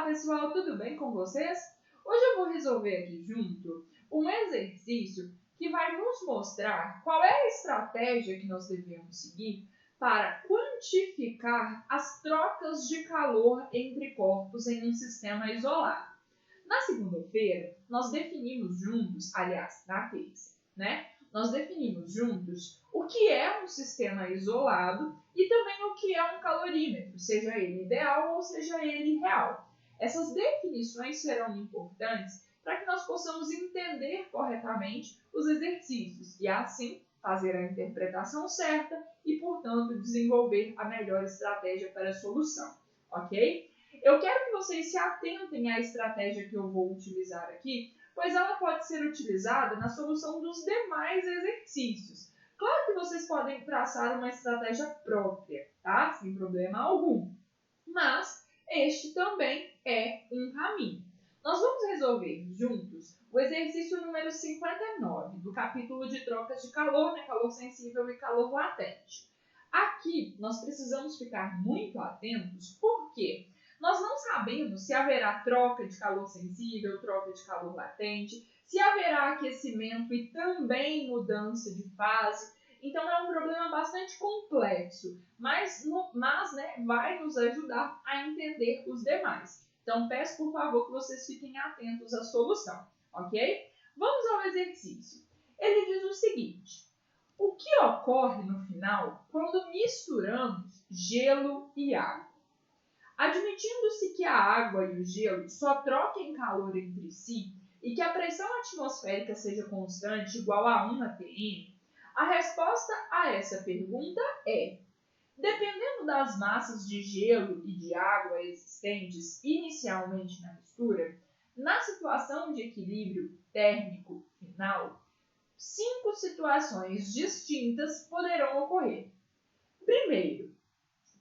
pessoal, tudo bem com vocês? Hoje eu vou resolver aqui junto um exercício que vai nos mostrar qual é a estratégia que nós devemos seguir para quantificar as trocas de calor entre corpos em um sistema isolado. Na segunda-feira, nós definimos juntos, aliás, na terça, nós definimos juntos o que é um sistema isolado e também o que é um calorímetro, seja ele ideal ou seja ele real. Essas definições serão importantes para que nós possamos entender corretamente os exercícios e, assim, fazer a interpretação certa e, portanto, desenvolver a melhor estratégia para a solução, ok? Eu quero que vocês se atentem à estratégia que eu vou utilizar aqui, pois ela pode ser utilizada na solução dos demais exercícios. Claro que vocês podem traçar uma estratégia própria, tá? Sem problema algum. Mas este também é um caminho. Nós vamos resolver juntos o exercício número 59 do capítulo de trocas de calor, calor sensível e calor latente. Aqui nós precisamos ficar muito atentos, porque nós não sabemos se haverá troca de calor sensível, troca de calor latente, se haverá aquecimento e também mudança de fase. Então é um problema bastante complexo, mas vai nos ajudar a entender os demais. Então peço por favor que vocês fiquem atentos à solução, ok? Vamos ao exercício. Ele diz o seguinte: o que ocorre no final quando misturamos gelo e água? Admitindo-se que a água e o gelo só troquem calor entre si e que a pressão atmosférica seja constante igual a 1 atm, a resposta a essa pergunta é: dependendo das massas de gelo e de água existentes inicialmente na mistura, na situação de equilíbrio térmico final, 5 situações distintas poderão ocorrer. Primeiro,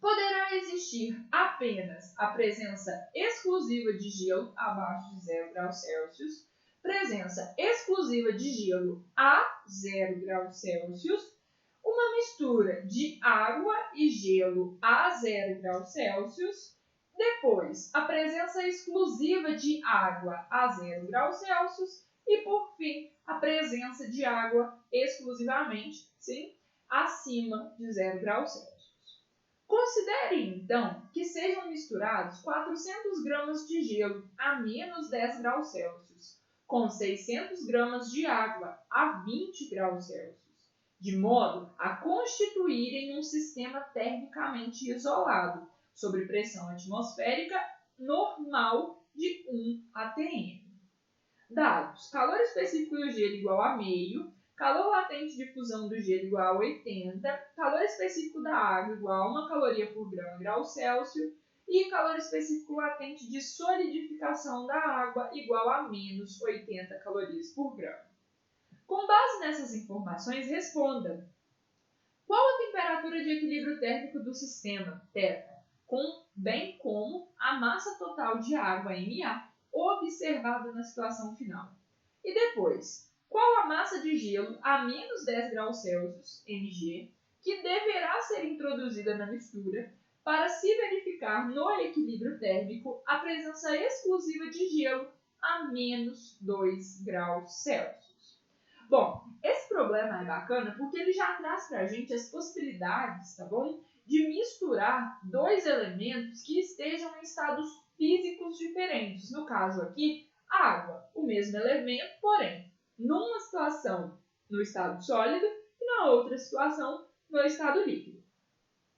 poderá existir apenas a presença exclusiva de gelo abaixo de 0 graus Celsius, presença exclusiva de gelo a 0 graus Celsius, uma mistura de água e gelo a 0 graus Celsius, depois a presença exclusiva de água a 0 graus Celsius e, por fim, a presença de água exclusivamente, acima de 0 graus Celsius. Considere, então, que sejam misturados 400 gramas de gelo a menos 10 graus Celsius, com 600 gramas de água a 20 graus Celsius, de modo a constituírem um sistema termicamente isolado, sob pressão atmosférica normal de 1 atm. Dados: calor específico do gelo igual a meio, calor latente de fusão do gelo igual a 80, calor específico da água igual a 1 caloria por grama em graus Celsius e calor específico latente de solidificação da água igual a menos 80 calorias por grama. Com base nessas informações, responda: qual a temperatura de equilíbrio térmico do sistema, θ, bem como a massa total de água, MA, observada na situação final? E depois, qual a massa de gelo a menos 10 graus Celsius, mg, que deverá ser introduzida na mistura para se verificar no equilíbrio térmico a presença exclusiva de gelo a menos 2 graus Celsius? Bom, esse problema é bacana porque ele já traz para a gente as possibilidades, tá bom? De misturar dois elementos que estejam em estados físicos diferentes. No caso aqui, água, o mesmo elemento, porém, numa situação no estado sólido e na outra situação no estado líquido.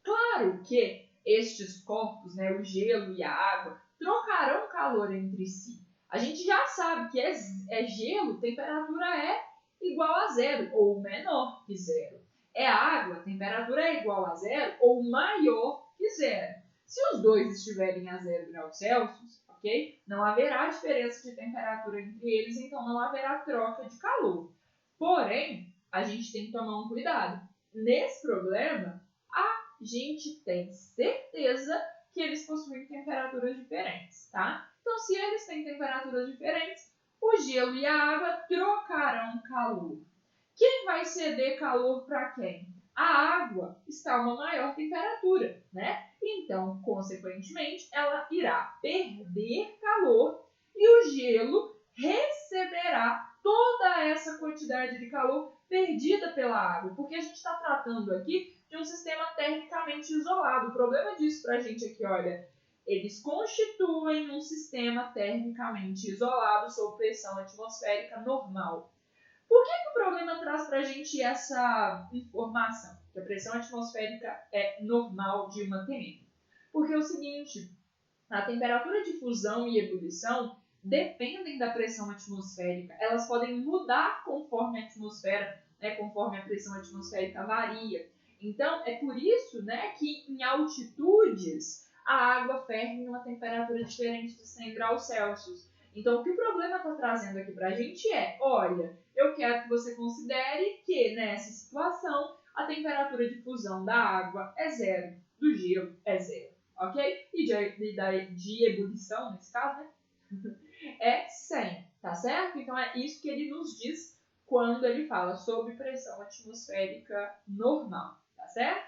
Claro que estes corpos, o gelo e a água, trocarão calor entre si. A gente já sabe que é gelo, temperatura é igual a 0 ou menor que 0. É água, temperatura é igual a 0 ou maior que 0. Se os dois estiverem a 0 graus Celsius, ok? Não haverá diferença de temperatura entre eles, então não haverá troca de calor. Porém, a gente tem que tomar um cuidado. Nesse problema, a gente tem certeza que eles possuem temperaturas diferentes, tá? Então, se eles têm temperaturas diferentes, o gelo e a água trocarão calor. Quem vai ceder calor para quem? a água está a uma maior temperatura, né? Então, consequentemente, ela irá perder calor e o gelo receberá toda essa quantidade de calor perdida pela água, porque a gente está tratando aqui de um sistema termicamente isolado. O problema disso para a gente aqui, olha, eles constituem um sistema termicamente isolado sob pressão atmosférica normal. Por que o problema traz para a gente essa informação? Que a pressão atmosférica é normal de uma TM. Porque é o seguinte, a temperatura de fusão e ebulição dependem da pressão atmosférica. Elas podem mudar conforme a atmosfera, né, conforme a pressão atmosférica varia. Então, é por isso, né, que em altitudes a água ferve em uma temperatura diferente de 100 graus Celsius. Então, o que o problema está trazendo aqui para a gente é, olha, eu quero que você considere que nessa situação a temperatura de fusão da água é zero, do gelo é zero, ok? E de ebulição, nesse caso, né? É 100, tá certo? Então é isso que ele nos diz quando ele fala sobre pressão atmosférica normal, tá certo?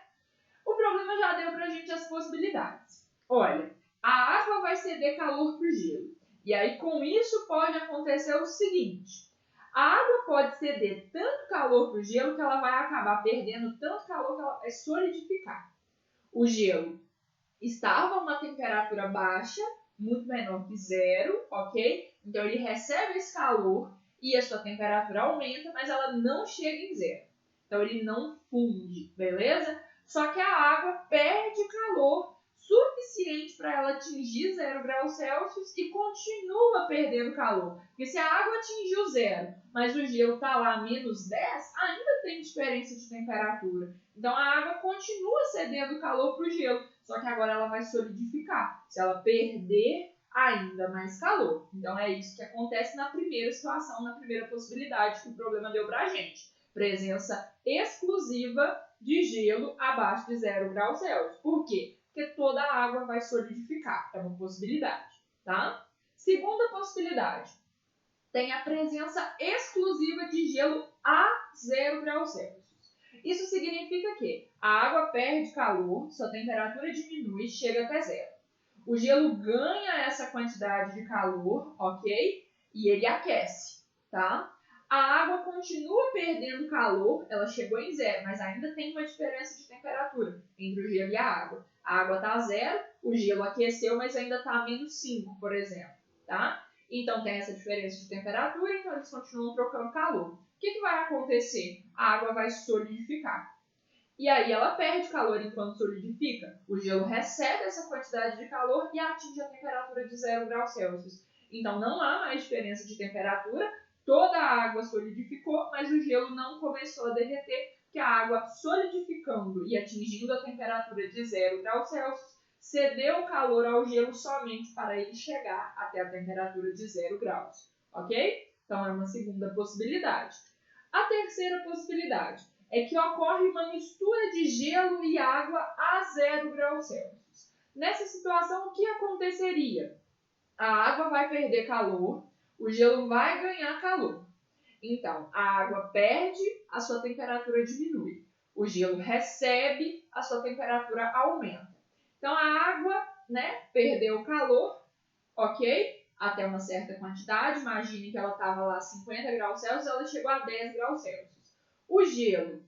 O problema já deu pra gente as possibilidades. Olha, a água vai ceder calor pro gelo. E aí com isso pode acontecer o seguinte: a água pode ceder tanto calor pro gelo que ela vai acabar perdendo tanto calor que ela vai solidificar. O gelo estava a uma temperatura baixa, muito menor que zero, ok? Então ele recebe esse calor e a sua temperatura aumenta, mas ela não chega em zero. Então ele não funde, beleza? Só que a água perde calor suficiente para ela atingir 0 graus Celsius e continua perdendo calor. Porque se a água atingiu zero, mas o gelo está lá a menos 10, ainda tem diferença de temperatura. Então a água continua cedendo calor para o gelo, só que agora ela vai solidificar. Se ela perder ainda mais calor. Então é isso que acontece na primeira situação, na primeira possibilidade que o problema deu para a gente. Presença exclusiva de gelo abaixo de 0 graus Celsius. Por quê? Porque toda a água vai solidificar. É uma possibilidade, tá? Segunda possibilidade. Tem a presença exclusiva de gelo a 0 graus Celsius. Isso significa que a água perde calor, sua temperatura diminui, chega até zero. O gelo ganha essa quantidade de calor, ok? E ele aquece, tá? A água continua perdendo calor, ela chegou em zero, mas ainda tem uma diferença de temperatura entre o gelo e a água. A água está a zero, o gelo aqueceu, mas ainda está a menos 5, por exemplo, tá? Então tem essa diferença de temperatura, então eles continuam trocando calor. O que vai acontecer? A água vai solidificar. E aí ela perde calor enquanto solidifica. O gelo recebe essa quantidade de calor e atinge a temperatura de 0 graus Celsius. Então não há mais diferença de temperatura, toda a água solidificou, mas o gelo não começou a derreter, porque a água solidificando e atingindo a temperatura de 0 graus Celsius cedeu o calor ao gelo somente para ele chegar até a temperatura de 0 graus, ok? Então é uma segunda possibilidade. A terceira possibilidade é que ocorre uma mistura de gelo e água a 0 graus Celsius. Nessa situação, o que aconteceria? A água vai perder calor, o gelo vai ganhar calor. Então, a água perde, a sua temperatura diminui. O gelo recebe, a sua temperatura aumenta. Então, a água, né, perdeu calor, ok? Até uma certa quantidade. Imagine que ela estava lá a 50 graus Celsius, ela chegou a 10 graus Celsius. O gelo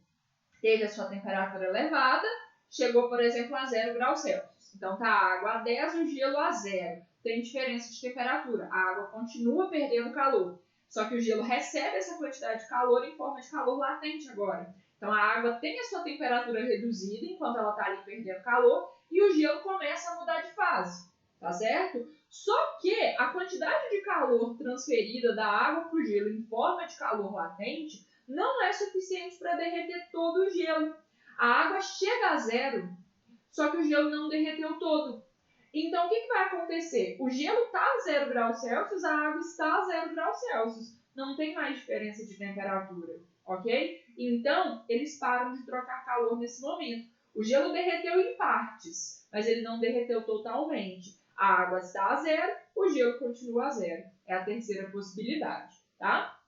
teve a sua temperatura elevada, chegou, por exemplo, a 0 graus Celsius. Então, está a água a 10, o gelo a 0. Tem diferença de temperatura. A água continua perdendo calor. Só que o gelo recebe essa quantidade de calor em forma de calor latente agora. Então, a água tem a sua temperatura reduzida enquanto ela está ali perdendo calor e o gelo começa a mudar de fase, tá certo? Só que a quantidade de calor transferida da água para o gelo em forma de calor latente não é suficiente para derreter todo o gelo. A água chega a zero, só que o gelo não derreteu todo. Então, o que vai acontecer? O gelo está a 0 graus Celsius, a água está a 0 graus Celsius. Não tem mais diferença de temperatura, ok? Então, eles param de trocar calor nesse momento. O gelo derreteu em partes, mas ele não derreteu totalmente. A água está a zero, o gelo continua a zero. É a terceira possibilidade, tá?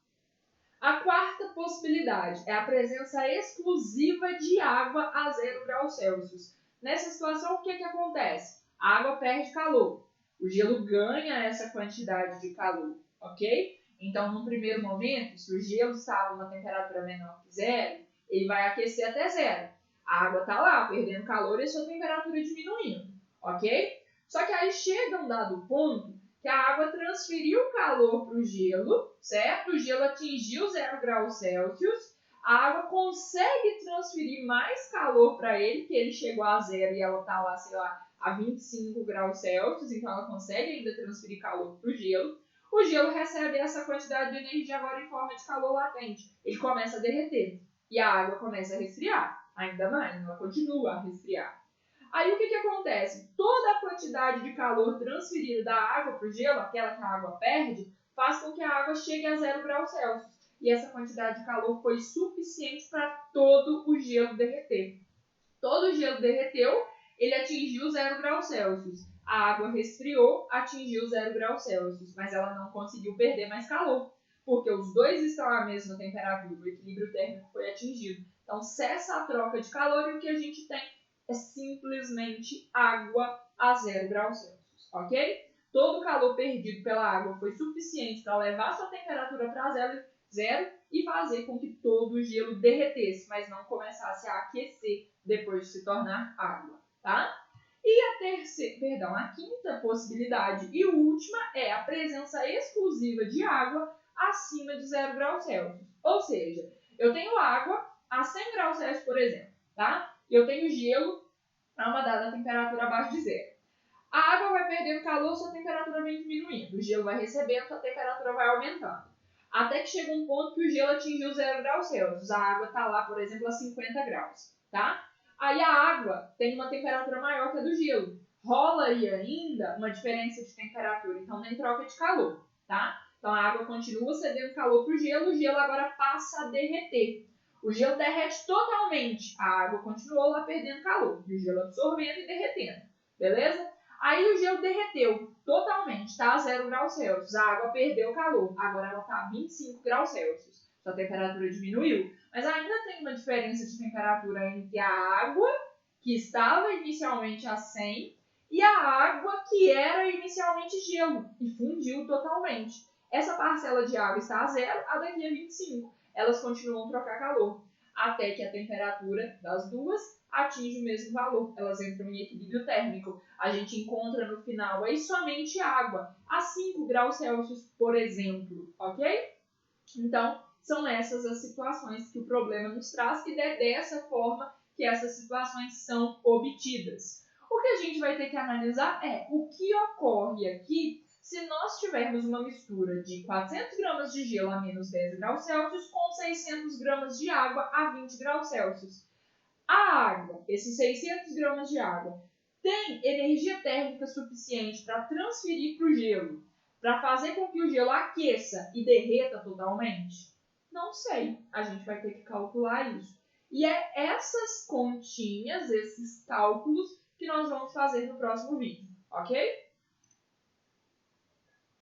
A quarta possibilidade é a presença exclusiva de água a 0 graus Celsius. Nessa situação, o que acontece? A água perde calor. O gelo ganha essa quantidade de calor, ok? Então, no primeiro momento, se o gelo está a uma temperatura menor que 0, ele vai aquecer até 0. A água está lá, perdendo calor e sua temperatura diminuindo, ok? Só que aí chega um dado ponto que a água transferiu calor para o gelo, certo? O gelo atingiu 0 graus Celsius, a água consegue transferir mais calor para ele, que ele chegou a 0 e ela está lá, sei lá, a 25 graus Celsius, então ela consegue ainda transferir calor para o gelo. O gelo recebe essa quantidade de energia agora em forma de calor latente. Ele começa a derreter e a água começa a resfriar, ainda mais, ela continua a resfriar. Aí o que acontece? Toda a quantidade de calor transferida da água para o gelo, aquela que a água perde, faz com que a água chegue a 0 graus Celsius. E essa quantidade de calor foi suficiente para todo o gelo derreter. Todo o gelo derreteu, ele atingiu 0 graus Celsius. A água resfriou, atingiu 0 graus Celsius, mas ela não conseguiu perder mais calor, porque os dois estão à mesma temperatura, o equilíbrio térmico foi atingido. Então cessa a troca de calor e o que a gente tem é simplesmente água a 0 graus Celsius, ok? Todo o calor perdido pela água foi suficiente para levar sua temperatura para zero e fazer com que todo o gelo derretesse, mas não começasse a aquecer depois de se tornar água, tá? E a quinta possibilidade e última é a presença exclusiva de água acima de 0 graus Celsius. Ou seja, eu tenho água a 100 graus Celsius, por exemplo, tá? E eu tenho gelo a uma dada temperatura abaixo de 0. A água vai perdendo calor, sua temperatura vem diminuindo. O gelo vai recebendo, sua temperatura vai aumentando. Até que chega um ponto que o gelo atingiu 0 graus Celsius. A água está lá, por exemplo, a 50 graus, tá? Aí a água tem uma temperatura maior que a do gelo. Rola aí ainda uma diferença de temperatura, então nem troca de calor, tá? Então a água continua cedendo calor para o gelo agora passa a derreter. O gelo derrete totalmente, a água continuou lá perdendo calor, o gelo absorvendo e derretendo, beleza? Aí o gelo derreteu totalmente, está a 0 graus Celsius, a água perdeu calor, agora ela está a 25 graus Celsius, sua temperatura diminuiu, mas ainda tem uma diferença de temperatura entre a água, que estava inicialmente a 100, e a água que era inicialmente gelo, e fundiu totalmente. Essa parcela de água está a 0, a daqui a 25. Elas continuam a trocar calor, até que a temperatura das duas atinge o mesmo valor. Elas entram em equilíbrio térmico. A gente encontra no final aí somente água, a 5 graus Celsius, por exemplo, ok? Então, são essas as situações que o problema nos traz e é dessa forma que essas situações são obtidas. O que a gente vai ter que analisar é o que ocorre aqui se nós tivermos uma mistura de 400 gramas de gelo a menos 10 graus Celsius com 600 gramas de água a 20 graus Celsius. A água, esses 600 gramas de água, tem energia térmica suficiente para transferir para o gelo, para fazer com que o gelo aqueça e derreta totalmente? Não sei, a gente vai ter que calcular isso. E é essas continhas, esses cálculos, que nós vamos fazer no próximo vídeo, ok?